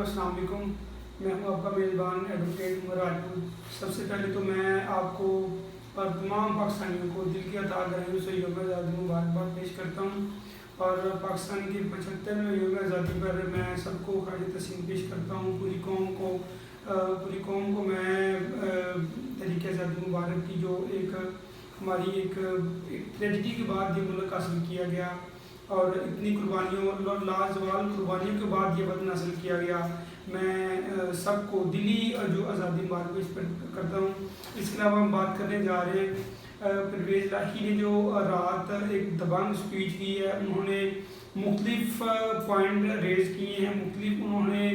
السلام علیکم. میں ہوں آپ کا میزبان ایڈوکیٹ عمر راجپوت. سب سے پہلے تو میں آپ کو اور تمام پاکستانیوں کو دل کی عطا گرامیوں سے یوم آزادی مبارکباد پیش کرتا ہوں. اور پاکستان کی 75ویں یوم آزادی پر میں سب کو خراج تحسین پیش کرتا ہوں. پوری قوم کو میں تحریک آزادی مبارک کی جو ہماری ایک ٹریجڈی کے بعد یہ ملک حاصل کیا گیا اور اتنی قربانیوں اور لازوال قربانیوں کے بعد یہ وطن حاصل کیا گیا، میں سب کو دلی جو آزادی مبارک پیش کرتا ہوں. اس کے علاوہ ہم بات کرنے جا رہے ہیں پرویز الہی نے جو رات ایک دبنگ اسپیچ کی ہے. انہوں نے مختلف پوائنٹ ریز کیے ہیں، مختلف انہوں نے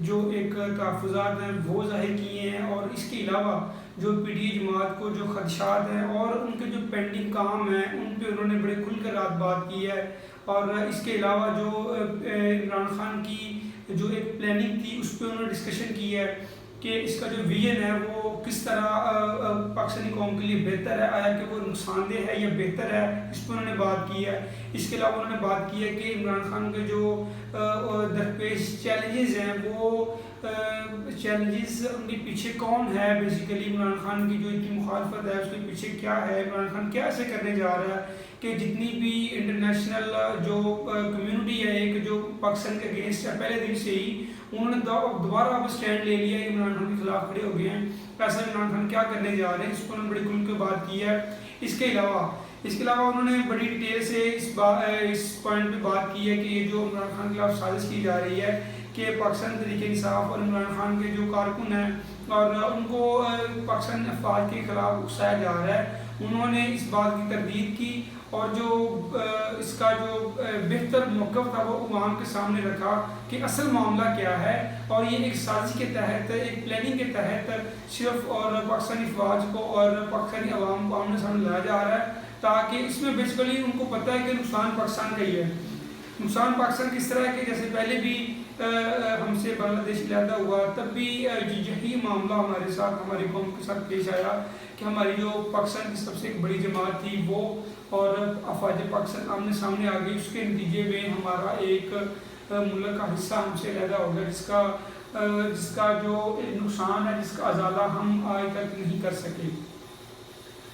جو ایک تحفظات ہیں وہ ظاہر کیے ہیں، اور اس کے علاوہ جو پی ٹی آئی جماعت کو جو خدشات ہیں اور ان کے جو پینڈنگ کام ہیں ان پہ انہوں نے بڑے کھل کر رات بات کی ہے. اور اس کے علاوہ جو عمران خان کی جو ایک پلاننگ تھی اس پہ انہوں نے ڈسکشن کی ہے کہ اس کا جو ویژن ہے وہ کس طرح پاکستانی قوم کے لیے بہتر ہے، آیا کہ وہ نقصان دہ ہے یا بہتر ہے، اس پہ انہوں نے بات کی ہے. اس کے علاوہ انہوں نے بات کی ہے کہ عمران خان کے جو درپیش چیلنجز ہیں وہ چیلنجز ان کے پیچھے کون ہے، بیسیکلی عمران خان کی جو اتنی مخالفت ہے اس کے پیچھے کیا ہے، عمران خان کیا ایسے کرنے جا رہا ہے کہ جتنی بھی انٹرنیشنل جو کمیونٹی ہے ایک جو پاکستان کے اگینسٹ ہے پہلے دن سے ہی انہوں نے دوبارہ اب اسٹینڈ لے لیا ہے، عمران خان کے خلاف کھڑے ہو گئے ہیں. ایسا عمران خان کیا کرنے جا رہے ہیں اس پر انہوں نے بڑی کھل کے بات کی ہے. اس کے علاوہ انہوں نے بڑی ڈیٹیل سے اس پوائنٹ پہ بات کی ہے کہ یہ جو عمران خان کے خلاف سازش کی جا رہی ہے کہ پاکستان تحریک انصاف اور عمران خان کے جو کارکن ہیں اور ان کو پاکستان افواج کے خلاف اکسایا جا رہا ہے، انہوں نے اس بات کی تردید کی اور جو اس کا جو بہتر موقف تھا وہ عوام کے سامنے رکھا کہ اصل معاملہ کیا ہے. اور یہ ایک سازش کے تحت، ایک پلاننگ کے تحت صرف اور پاکستانی افواج کو اور پاکستانی عوام کو آمنے سامنے لایا جا رہا ہے تاکہ اس میں بیسیکلی ان کو پتہ ہے کہ نقصان پاکستان کا ہی ہے. نقصان پاکستان کس طرح ہے کہ جیسے پہلے بھی ہم سے بنگلہ دیش علیحدہ ہوا تب بھی یہی معاملہ ہمارے ساتھ ہماری قوم کے ساتھ پیش آیا کہ ہماری جو پاکستان کی سب سے ایک بڑی جماعت تھی وہ اور افواج پاکستان آمنے سامنے آ گئی. اس کے نتیجے میں ہمارا ایک ملک کا حصہ ہم سے علیحدہ ہو گیا جس کا جو نقصان ہے، جس کا ازالہ ہم آج تک نہیں کر سکے.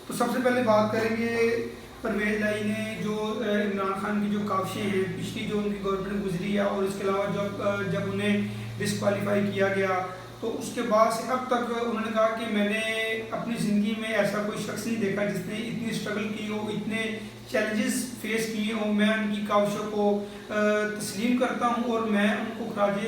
تو سب سے پہلے بات کریں گے پرویز الہی نے جو عمران خان کی جو کاوشیں ہیں پچھلی جو ان کی گورنمنٹ گزری ہے اور اس کے علاوہ جب انہیں ڈسکوالیفائی کیا گیا تو اس کے بعد سے اب تک انہوں نے کہا کہ میں نے اپنی زندگی میں ایسا کوئی شخص نہیں دیکھا جس نے اتنی اسٹرگل کی ہو، اتنے چیلنجز فیس کیے ہوں. میں ان کی کاوشوں کو تسلیم کرتا ہوں اور میں ان کو خراج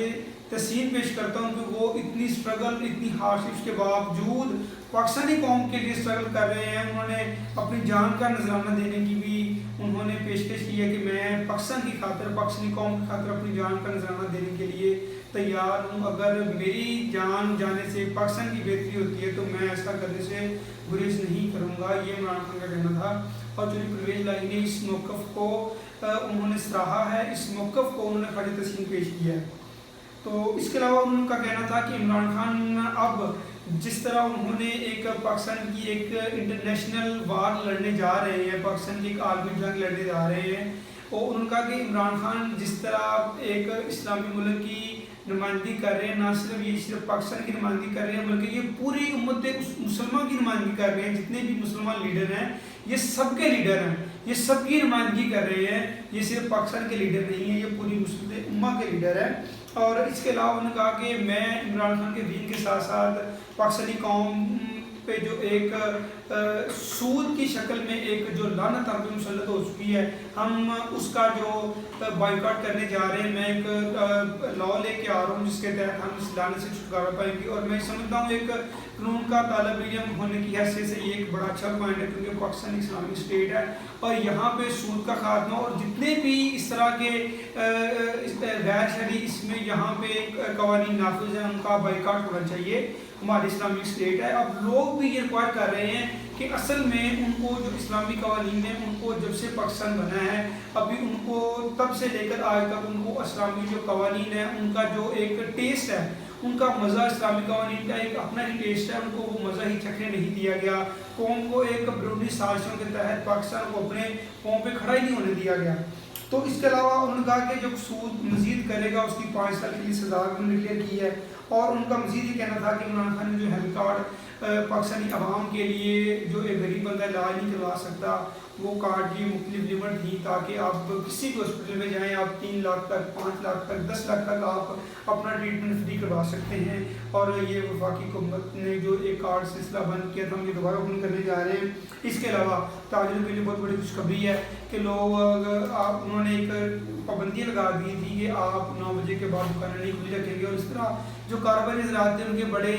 تحسین پیش کرتا ہوں کہ وہ اتنی اسٹرگل، اتنی ہارڈشپس کے باوجود پاکستانی قوم کے لیے اسٹرگل کر رہے ہیں. انہوں نے اپنی جان کا نذرانہ دینے کی بھی انہوں نے پیشکش کی ہے کہ میں پاکستان کی خاطر، پاکستانی قوم کی خاطر اپنی جان کا نذرانہ دینے کے لیے تیار ہوں. اگر میری جان جانے سے پاکستان کی بہتری ہوتی ہے تو میں ایسا کرنے سے گریز نہیں کروں گا. یہ عمران خان کا کہنا تھا. اور جو پرویز الہی نے اس موقف کو انہوں نے سراہا ہے، اس موقف کو انہوں نے خراج تحسین پیش کیا ہے. تو اس کے علاوہ ان کا کہنا تھا کہ عمران خان اب جس طرح انہوں نے ایک پاکستان کی ایک انٹرنیشنل وار لڑنے جا رہے ہیں، پاکستان کی ایک عالمی جنگ لڑنے جا رہے ہیں، اور انہوں نے کہا کہ عمران خان جس طرح ایک اسلامی ملک کی نمائندگی کر رہے ہیں، نہ صرف پاکستان کی نمائندگی کر رہے ہیں بلکہ یہ پوری امت مسلمان کی نمائندگی کر رہے ہیں. جتنے بھی مسلمان لیڈر ہیں یہ سب کے لیڈر ہیں، یہ سب کی نمائندگی کر رہے ہیں، یہ صرف پاکستان کے لیڈر نہیں ہیں، یہ پوری مسلم امت کے لیڈر ہیں. اور اس کے علاوہ انہوں نے کہا کہ میں عمران خان کے دین کے ساتھ ساتھ پاکستانی قوم پہ جو ایک سود کی شکل میں ایک جو لعنت ہم پہ مسلط ہو چکی ہے، ہم اس کا جو بائیکاٹ کرنے جا رہے ہیں. میں ایک لا لے کے آ رہا ہوں جس کے تحت ہم اس لعنت سے چھٹکارا پائیں گے. اور میں سمجھتا ہوں ایک قانون کا طالب علم ہونے کی حیثیت سے یہ ایک بڑا اچھا پوائنٹ ہے کیونکہ پاکستان اسلامی اسٹیٹ ہے اور یہاں پہ سود کا خاتمہ اور جتنے بھی اس طرح کے غیر شرعی اس میں یہاں پہ قوانین نافذ ہیں ان کا بائیکاٹ ہونا چاہیے. ہماری اسلامی اسٹیٹ ہے. اب لوگ بھی یہ ریکوائر کر رہے ہیں کہ اصل میں ان کو جو اسلامی قوانین ہیں ان کو جب سے پاکستان بنا ہے ابھی ان کو تب سے لے کر آج تک ان کو اسلامی جو قوانین ہیں ان کا جو ایک ٹیسٹ ہے، ان کا مزہ اسلامی قوانین کا ایک اپنا ہی ٹیسٹ ہے، ان کو وہ مزہ ہی چکھنے نہیں دیا گیا. قوم کو ایک بیرونی سازشوں کے تحت پاکستان کو اپنے قوم پہ کھڑا ہی نہیں ہونے دیا گیا. تو اس کے علاوہ انہوں نے کہا کہ جو سود مزید کرے گا اس کی 5 سال کے لیے سزا انہوں نے ڈکلیئر کی ہے، اور ان کا مزید یہ کہنا تھا کہ عمران خان نے جو ہیلتھ کارڈ پاکستانی عوام کے لیے جو ایک غریب بندہ علاج نہیں کروا سکتا وہ کارڈ کی مختلف لمٹ تھی تاکہ آپ کسی بھی ہاسپٹل میں جائیں آپ 3 لاکھ تک 5 لاکھ تک 10 لاکھ تک آپ اپنا ٹریٹمنٹ فری کروا سکتے ہیں، اور یہ وفاقی حکومت نے جو ایک کارڈ سلسلہ بند کیا تھا ہم یہ دوبارہ اوپن کرنے جا رہے ہیں۔ اس کے علاوہ تاجروں کے لیے بہت بڑی خوشخبری ہے کہ لوگ انہوں نے ایک پابندی لگا دی تھی کہ آپ 9 بجے کے بعد دکانیں نہیں کھلی رکھیں گے، اور اس طرح جو کاروباری حضرات تھے ان کے بڑے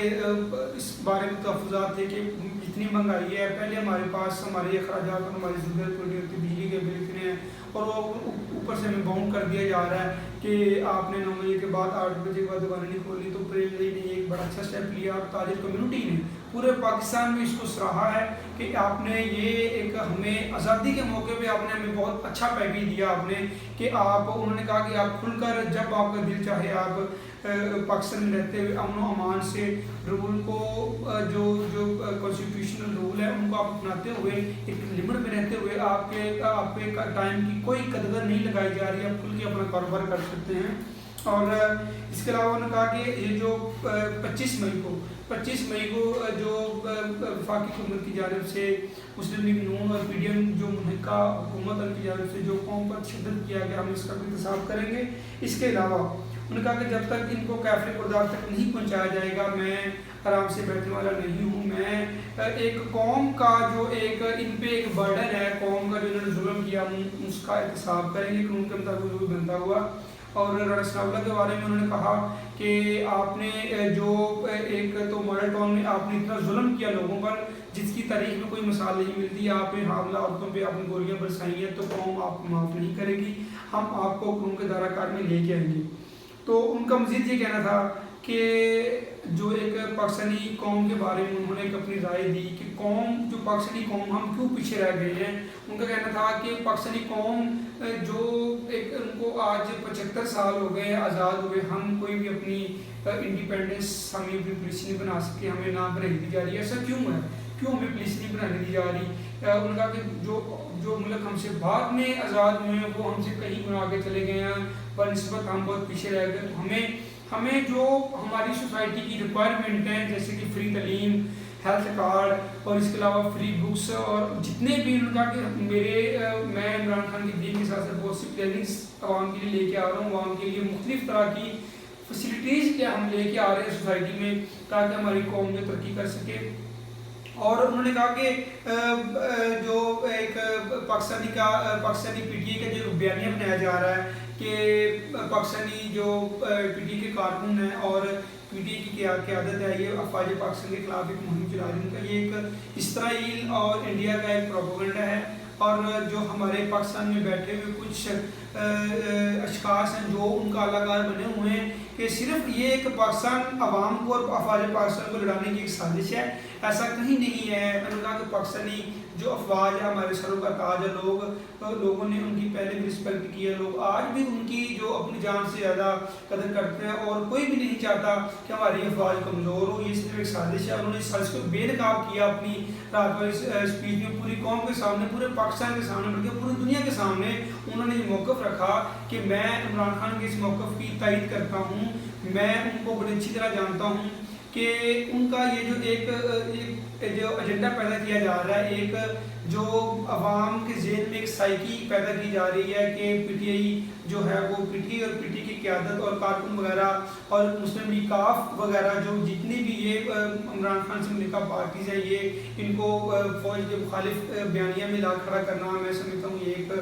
اس بارے میں تحفظات تھے کہ اتنی مہنگائی ہے، پہلے ہمارے پاس ہمارے اخراجات اور ہماری ضرورت پوری ہوتی ہے، بجلی کے بل اتنے ہیں اور وہ اوپر سے ہمیں باؤنڈ کر دیا جا رہا ہے کہ آپ نے 9 بجے کے بعد 8 بجے کے بعد دکانیں نہیں کھولی۔ تو پریمری نے ایک بڑا اچھا اسٹیپ لیا اور تاجر کمیونٹی نے پورے پاکستان میں اس کو سراہا ہے کہ آپ نے یہ ایک ہمیں آزادی کے موقع پہ آپ نے ہمیں بہت اچھا پیکیج دیا آپ نے کہ آپ انہوں نے کہا کہ آپ کھل کر جب آپ کا دل چاہے آپ پاکستان میں رہتے ہوئے امن و امان سے رول کو جو کانسٹیٹیوشنل رول ہے ان کو آپ اپناتے ہوئے ایک لمٹ میں رہتے ہوئے آپ کے ٹائم کی کوئی قدر نہیں لگائی جا رہی ہے، آپ کھل کے اپنا کاروبار کر سکتے ہیں۔ اور اس کے علاوہ انہوں نے کہا کہ یہ جو 25 مئی کو جو وفاقی حکومت کی جانب سے مسلم لیگ نون اور پی ڈی ایم جو منحقہ حکومت ان کی جانب سے جو قوم پر تشدد کیا گیا ہم اس کا بھی احتساب کریں گے۔ اس کے علاوہ انہوں نے کہا کہ جب تک ان کو کیفر کردار تک نہیں پہنچایا جائے گا میں آرام سے بیٹھنے والا نہیں ہوں، میں ایک قوم کا جو ایک ان پہ ایک برڈن ہے قوم کا جو انہوں نے ظلم کیا اس کا احتساب کریں گے قانون کے مطابق جو بنتا ہوا۔ اور رانا ثناء اللہ کے بارے میں انہوں نے کہا کہ آپ نے جو ایک تو ماڈل ٹاؤن میں آپ نے اتنا ظلم کیا لوگوں پر جس کی تاریخ میں کوئی مثال نہیں ملتی، آپ نے حاملہ عورتوں پہ آپ نے گولیاں برسائی ہیں، تو قوم آپ کو معاف نہیں کرے گی، ہم آپ کو قانون کے دائرہ کار میں لے کے آئیں گے۔ تو ان کا مزید یہ کہنا تھا کہ جو ایک پاکستانی قوم کے بارے میں انہوں نے ایک اپنی رائے دی کہ قوم جو پاکستانی قوم ہم کیوں پیچھے رہ گئے ہیں۔ ان کا کہنا تھا کہ پاکستانی قوم جو ایک ان کو آج 75 سال ہو گئے آزاد ہوئے، ہم کوئی بھی اپنی انڈیپینڈنس ہمیں بھی پولیس نہیں بنا سکے، ہمیں نہ بنائی دی جا رہی ہے، ایسا کیوں ہے، کیوں ہمیں پولیس نہیں بنانے دی جا رہی۔ انہوں نے کہا کہ جو ملک ہم سے بعد میں آزاد ہوئے ہیں وہ ہم سے کہیں گنا آگے چلے گئے ہیں، بنسبت ہم بہت پیچھے رہ گئے۔ تو ہمیں جو ہماری سوسائٹی کی ریکوائرمنٹ ہیں جیسے کہ فری تعلیم، ہیلتھ کارڈ اور اس کے علاوہ فری بکس اور جتنے بھی ان کا کہ میں عمران خان کی دین کے ساتھ ساتھ بہت سی پلاننگس عوام کے لیے لے کے آ رہا ہوں، عوام کے لیے مختلف طرح کی فیسلٹیز کیا ہم لے کے آ رہے ہیں سوسائٹی میں تاکہ ہماری قوم میں ترقی کر سکے۔ اور انہوں نے کہا کہ جو ایک پاکستانی پی ٹی اے کا جو بیانیہ بنایا جا رہا ہے کہ پاکستانی جو پی ٹی اے کے کارکن ہیں اور پی ٹی اے کی قیادت ہے یہ افواج پاکستان کے خلاف ایک مہم چلا رہی ہے، ان کا یہ ایک اسرائیل اور انڈیا کا ایک پروپیگنڈا ہے، اور جو ہمارے پاکستان میں بیٹھے ہوئے کچھ اشخاص ہیں جو ان کا اعلیٰ بنے ہوئے ہیں کہ صرف یہ ایک پاکستان عوام کو اور افواج پاکستان کو لڑانے کی ایک سازش ہے، ایسا کہیں نہیں ہے۔ انہوں نے کہا کہ پاکستانی جو افواج ہے ہمارے سروں کا تاج ہے، لوگوں نے ان کی پہلے بھی رسپیکٹ کی ہے، لوگ آج بھی ان کی جو اپنی جان سے زیادہ قدر کرتے ہیں، اور کوئی بھی نہیں چاہتا کہ ہماری افواج کمزور ہو، یہ صرف ایک سازش ہے۔ انہوں نے اس سازش کو بے نقاب کیا اپنی رات والی اسپیچ میں پوری قوم کے سامنے، پورے پاکستان کے سامنے بلکہ پوری دنیا کے سامنے انہوں نے یہ موقف رکھا کہ میں عمران خان کے اس موقف کی تائید کرتا ہوں، میں ان کو بڑی اچھی طرح جانتا ہوں کہ ان کا یہ جو ایک ایجنڈا پیدا کیا جا رہا ہے، ایک جو عوام کے ذہن میں ایک سائیکی پیدا کی جا رہی ہے کہ پی ٹی آئی جو ہے وہ پی ٹی اور پی ٹی کی قیادت اور کارکن وغیرہ اور مسلم لیگ کاف وغیرہ جو جتنی بھی یہ عمران خان سے ملکہ پارٹیز ہیں یہ ان کو فوج کے مخالف بیانیہ میں لا کھڑا کرنا میں سمجھتا ہوں یہ ایک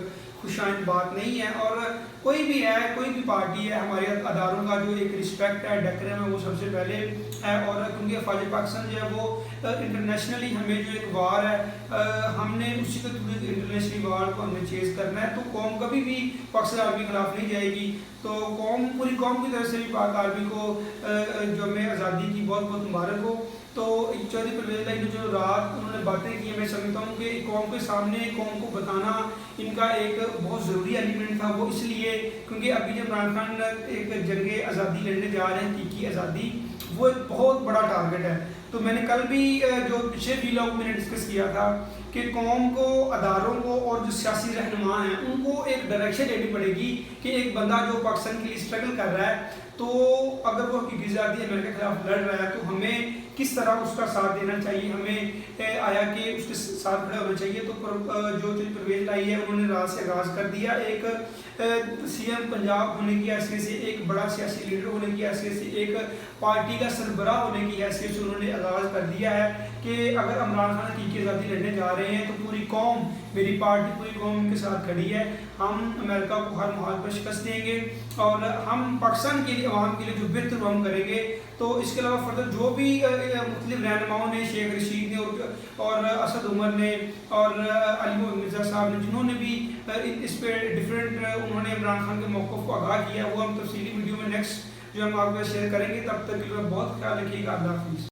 خوش آئند بات نہیں ہے۔ اور کوئی بھی ہے، کوئی بھی پارٹی ہے، ہمارے اداروں کا جو ایک رسپیکٹ ہے ڈیکرم ہے وہ سب سے پہلے ہے، اور کیونکہ افواج پاکستان جو ہے وہ انٹرنیشنلی ہمیں جو ایک وار ہے ہم نے اسی کے تھرو انٹرنیشنل وار کو ہمیں چیز کرنا ہے، تو قوم کبھی بھی پاکستان آرمی کے خلاف نہیں جائے گی۔ تو پوری قوم کی طرف سے بھی پاک آرمی کو جو ہمیں آزادی کی بہت بہت مبارک ہو۔ تو چودھری پرویز لائی نے جو رات انہوں نے باتیں کی میں سمجھتا ہوں کہ قوم کے سامنے قوم کو بتانا ان کا ایک بہت ضروری ایلیمنٹ تھا، وہ اس لیے کیونکہ ابھی جب عمران خان ایک جنگ آزادی لڑنے جا رہے ہیں، حقیقی آزادی، وہ ایک بہت بڑا ٹارگٹ ہے۔ تو میں نے کل بھی جو پچھلے ویلاگ میں نے ڈسکس کیا تھا کہ قوم کو، اداروں کو اور جو سیاسی رہنما ہیں ان کو ایک ڈائریکشن لینی پڑے گی کہ ایک بندہ جو پاکستان کے لیے اسٹرگل کر رہا ہے، تو اگر وہ حقیقی آزادی امریکہ کے خلاف لڑ رہا ہے تو ہمیں کس طرح اس کا ساتھ دینا چاہیے، ہمیں آیا کہ اس کے ساتھ کھڑا ہونا چاہیے۔ تو جو چودھری پرویز لائی ہے انہوں نے رات سے آغاز کر دیا، ایک سی ایم پنجاب ہونے کی حیثیت سے، ایک بڑا سیاسی لیڈر ہونے کی حیثیت سے، ایک پارٹی کا سربراہ ہونے کی حیثیت سے انہوں نے آغاز کر دیا ہے کہ اگر عمران خان حقیقی آزادی لڑنے جا رہے ہیں تو پوری قوم، میری پارٹی پوری قوم ان کے ساتھ کھڑی ہے، ہم امریکہ کو ہر محال پر شکست دیں گے اور ہم پاکستان کے لیے، عوام کے لیے جو بہتر ہم کریں گے۔ تو اس کے علاوہ فردر جو بھی مختلف رہنماؤں نے، شیخ رشید نے اور اسد عمر نے اور علی محمد مرزا صاحب نے، جنہوں نے بھی اس پہ ڈفرینٹ انہوں نے عمران خان کے موقف کو آگاہ کیا، وہ ہم تفصیلی ویڈیو میں نیکسٹ جو ہم آپ کو شیئر کریں گے۔ تب تک کے لیے بہت خیال رکھیے گا۔ اللہ حافظ۔